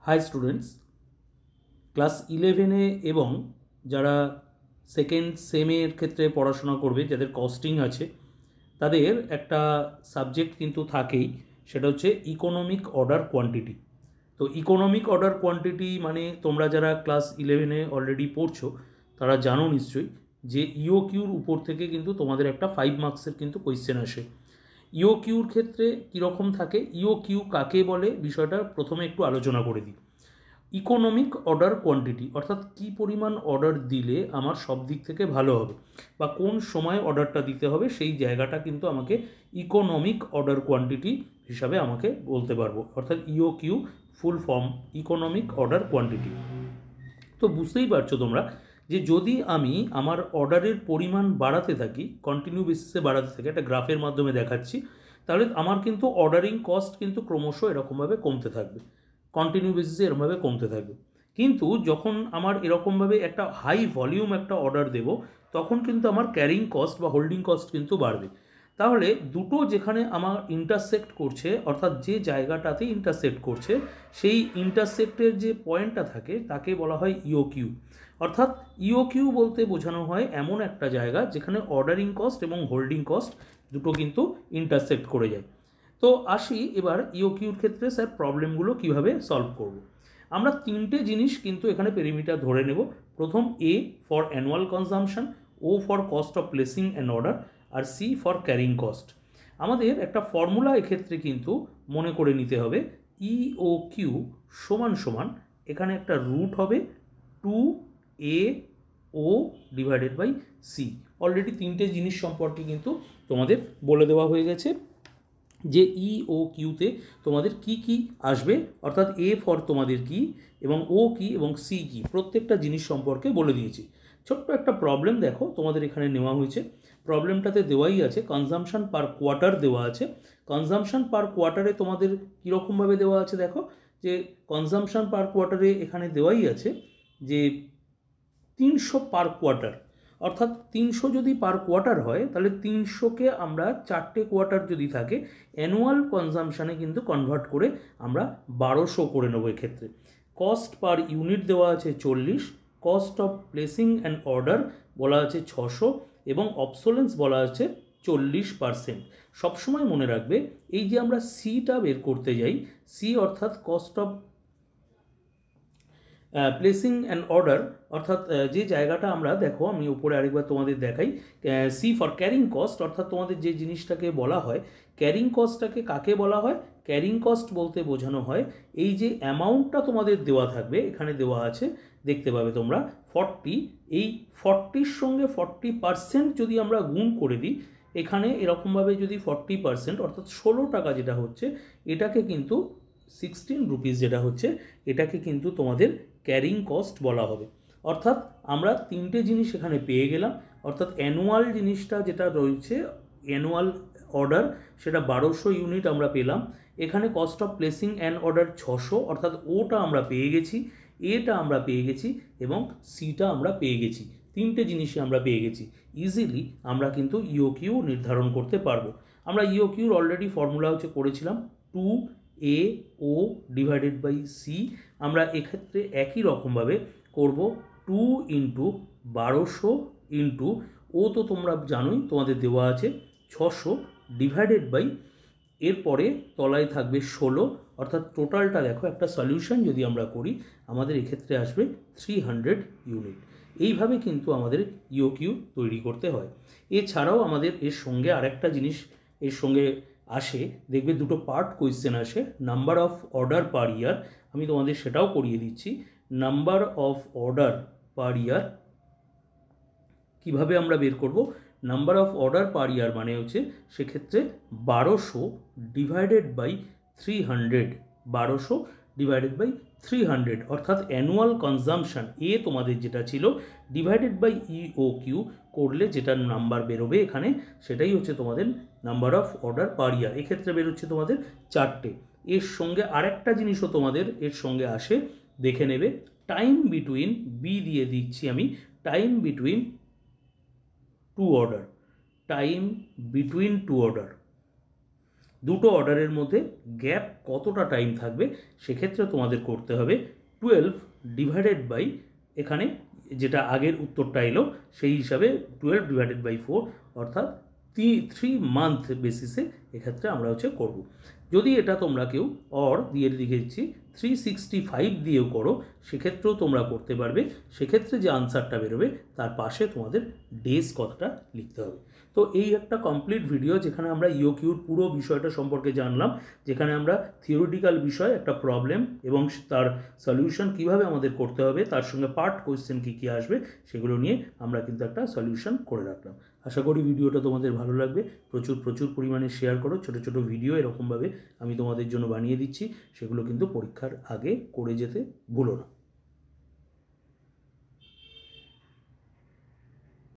High students, class 11-এ এবং যারা second সেমের ক্ষেত্রে পড়াশোনা করবে, যাদের কস্টিং আছে, তাদের একটা সাবজেক্ট কিন্তু থাকেই, সেটা হচ্ছে ইকোনমিক অর্ডার কোয়ান্টিটি। তো ইকোনমিক অর্ডার কোয়ান্টিটি মানে তোমরা যারা ক্লাস 11-এ অলরেডি পড়ছো তারা জানো নিশ্চয়ই যে ইওকিউর উপর থেকে কিন্তু তোমাদের একটা 5 মার্কসের কিন্তু কোয়েশ্চেন আসে। ইওকিউর ক্ষেত্রে কীরকম থাকে, ইওকিউ কাকে বলে বিষয়টা প্রথমে একটু আলোচনা করে দিই। ইকোনমিক অর্ডার কোয়ান্টিটি অর্থাৎ কী পরিমাণ অর্ডার দিলে আমার সব দিক থেকে ভালো হবে বা কোন সময় অর্ডারটা দিতে হবে, সেই জায়গাটা কিন্তু আমাকে ইকোনমিক অর্ডার কোয়ান্টিটি হিসাবে আমাকে বলতে পারবো, অর্থাৎ EOQ full form economic order quantity. তো বুঝতেই পারছো তোমরা যে যদি আমি আমার অর্ডারের পরিমাণ বাড়াতে থাকি, কন্টিনিউ বেসিসে বাড়াতে থাকি, একটা গ্রাফের মাধ্যমে দেখাচ্ছি, তাহলে আমার কিন্তু অর্ডারিং কস্ট কিন্তু ক্রমশ এরকমভাবে কমতে থাকবে, কন্টিনিউ বেসিসে এরকমভাবে কমতে থাকবে। কিন্তু যখন আমার এরকমভাবে একটা হাই ভলিউম একটা অর্ডার দেব, তখন কিন্তু আমার ক্যারিং কস্ট বা হোল্ডিং কস্ট কিন্তু বাড়বে। তাহলে দুটো যেখানে আমার ইন্টারসেক্ট করছে, অর্থাৎ যে জায়গাটাতে ইন্টারসেক্ট করছে, সেই ইন্টারসেক্টের যে পয়েন্টটা থাকে তাকে বলা হয় ইওকিউ। অর্থাৎ ইওকিউ বলতে বোঝানো হয় এমন একটা জায়গা যেখানে অর্ডারিং কস্ট এবং হোল্ডিং কস্ট দুটো কিন্তু ইন্টারসেক্ট করে যায়। তো আসি এবার ইওকিউর ক্ষেত্রে স্যার প্রবলেমগুলো কিভাবে সলভ করব। আমরা তিনটে জিনিস কিন্তু এখানে পেরিমিটার ধরে নেব। প্রথম, A for annual consumption, O for cost of placing an order, আর সি ফর ক্যারিং কস্ট। আমাদের একটা ফর্মুলা এক্ষেত্রে কিন্তু মনে করে নিতে হবে, ইওকিউ সমান সমান এখানে একটা রুট হবে 2AO divided by C. Already তিনটে জিনিস সম্পর্কে কিন্তু তোমাদের বলে দেওয়া হয়ে গেছে যে ই ও কিউতে তোমাদের কি কি আসবে, অর্থাৎ এ ফর তোমাদের কি এবং ও কি এবং সি কি, প্রত্যেকটা জিনিস সম্পর্কে বলে দিয়েছি। ছোট্ট একটা প্রবলেম দেখো তোমাদের এখানে নেওয়া হয়েছে, প্রবলেমটাতে দেওয়াই আছে কনজামশন পার কোয়ার্টার দেওয়া আছে। কনজামশন পার কোয়ার্টারে তোমাদের কীরকমভাবে দেওয়া আছে দেখো, যে কনজামশন পার কোয়ার্টারে এখানে দেওয়াই আছে যে 300 পার কোয়ার্টার, অর্থাৎ 300 যদি পার কোয়ার্টার হয় তাহলে 300কে আমরা 4টে কোয়ার্টার যদি থাকে অ্যানুয়াল কনজামশানে কিন্তু কনভার্ট করে আমরা 1200 করে নেবো। এক্ষেত্রে কস্ট পার ইউনিট দেওয়া আছে 40, cost of placing and order বলা আছে 600 এবং অবসোলেন্স বলা আছে 40%। সবসময় মনে রাখবে এই যে আমরা সিটা বের করতে যাই, সি অর্থাৎ cost of placing and order, অর্থাৎ যে জায়গাটা আমরা দেখো আমি উপরে আরেকবার তোমাদের দেখাই, সি ফর ক্যারিং কস্ট, অর্থাৎ তোমাদের যে জিনিসটাকে বলা হয় ক্যারিং কস্টটাকে কাকে বলা হয়, ক্যারিং কস্ট বলতে বোঝানো হয় এই যে অ্যামাউন্টটা তোমাদের দেওয়া থাকবে, এখানে দেওয়া আছে দেখতে পাবে তোমরা 40, এই 40-র সঙ্গে 40% যদি আমরা গুণ করে দিই, এখানে এরকমভাবে যদি 40% অর্থাৎ 16 টাকা যেটা হচ্ছে, এটাকে কিন্তু 16 রুপিস যেটা হচ্ছে, এটাকে কিন্তু তোমাদের ক্যারিং কস্ট বলা হবে। অর্থাৎ আমরা তিনটে জিনিস এখানে পেয়ে গেলাম, অর্থাৎ অ্যানুয়াল জিনিসটা যেটা রয়েছে অ্যানুয়াল অর্ডার সেটা 1200 ইউনিট আমরা পেলাম, এখানে cost of placing and order 600, অর্থাৎ ওটা আমরা পেয়ে গেছি, এটা আমরা পেয়ে গেছি এবং সিটা আমরা পেয়ে গেছি। তিনটে জিনিসই আমরা পেয়ে গেছি। ইজিলি আমরা কিন্তু ইওকিউ নির্ধারণ করতে পারবো। আমরা ইওকিউর অলরেডি ফর্মুলা হচ্ছে করেছিলাম 2AO ডিভাইডেড বাই সি। আমরা এক্ষেত্রে একই রকমভাবে করব 2 ইন্টু 1200 ইন্টু ও তো তোমরা জানোই তোমাদের দেওয়া আছে 600 ডিভাইডেড বাই, এরপরে তলায় থাকবে 16, অর্থাৎ টোটালটা দেখো একটা সলিউশন যদি আমরা করি আমাদের এক্ষেত্রে আসবে 300 ইউনিট। এইভাবে কিন্তু আমাদের ইওকিউ তৈরি করতে হয়। এছাড়াও আমাদের এর সঙ্গে আরেকটা জিনিস এর সঙ্গে আসে, দেখবে দুটো পার্ট কোয়েশ্চেন আসে, নাম্বার অফ অর্ডার পার ইয়ার, আমি তোমাদের সেটাও করিয়ে দিচ্ছি। নাম্বার অফ অর্ডার পার ইয়ার কীভাবে আমরা বের করব, নাম্বার অফ অর্ডার পার ইয়ার মানে হচ্ছে সেক্ষেত্রে 1200 ডিভাইডেড বাই 300, 1200 ডিভাইডেড বাই 300, অর্থাৎ অ্যানুয়াল কনজামশান এ তোমাদের যেটা ছিল ডিভাইডেড বাই ইওকিউ করলে যেটা নাম্বার বেরোবে এখানে, সেটাই হচ্ছে তোমাদের নাম্বার অফ অর্ডার পার ইয়ার। এক্ষেত্রে বেরোচ্ছে তোমাদের 4টে। এর সঙ্গে আরেকটা জিনিসও তোমাদের এর সঙ্গে আসে, দেখে নেবে, টাইম বিটুইন, বি দিয়ে দিচ্ছি আমি, time between two order, time between two order. দুটো অর্ডারের মধ্যে গ্যাপ কতটা টাইম থাকবে, সেক্ষেত্রে তোমাদের করতে হবে 12 ডিভাইডেড বাই, এখানে যেটা আগের উত্তরটা এলো সেই হিসাবে 12 ডিভাইডেড বাই 4, অর্থাৎ 3 মান্থ বেসিসে এক্ষেত্রে আমরা করব। যদি এটা তোমরা কেউ অর দিয়ে লিখেছি 365 দিয়েও করো, সেক্ষেত্রেও তোমরা করতে পারবে। সেক্ষেত্রে যে আনসারটা বেরোবে তার পাশে তোমাদের ডেজ কথাটা লিখতে হবে। তো এই একটা কমপ্লিট ভিডিও যেখানে আমরা ইওকিউর পুরো বিষয়টা সম্পর্কে জানলাম, যেখানে আমরা থিওরিটিক্যাল বিষয় একটা প্রবলেম এবং তার সলিউশন কিভাবে আমাদের করতে হবে, তার সঙ্গে পার্ট কোয়েশ্চেন কী কী আসবে সেগুলো নিয়ে আমরা কিন্তু একটা সলিউশন করে রাখলাম। আশা করি ভিডিওটা তোমাদের ভালো লাগবে। প্রচুর পরিমাণে শেয়ার করো। ছোট ছোট ভিডিও এরকমভাবে আমি তোমাদের জন্য বানিয়ে দিচ্ছি, সেগুলো কিন্তু পরীক্ষার আগে করে যেতে ভুলো না।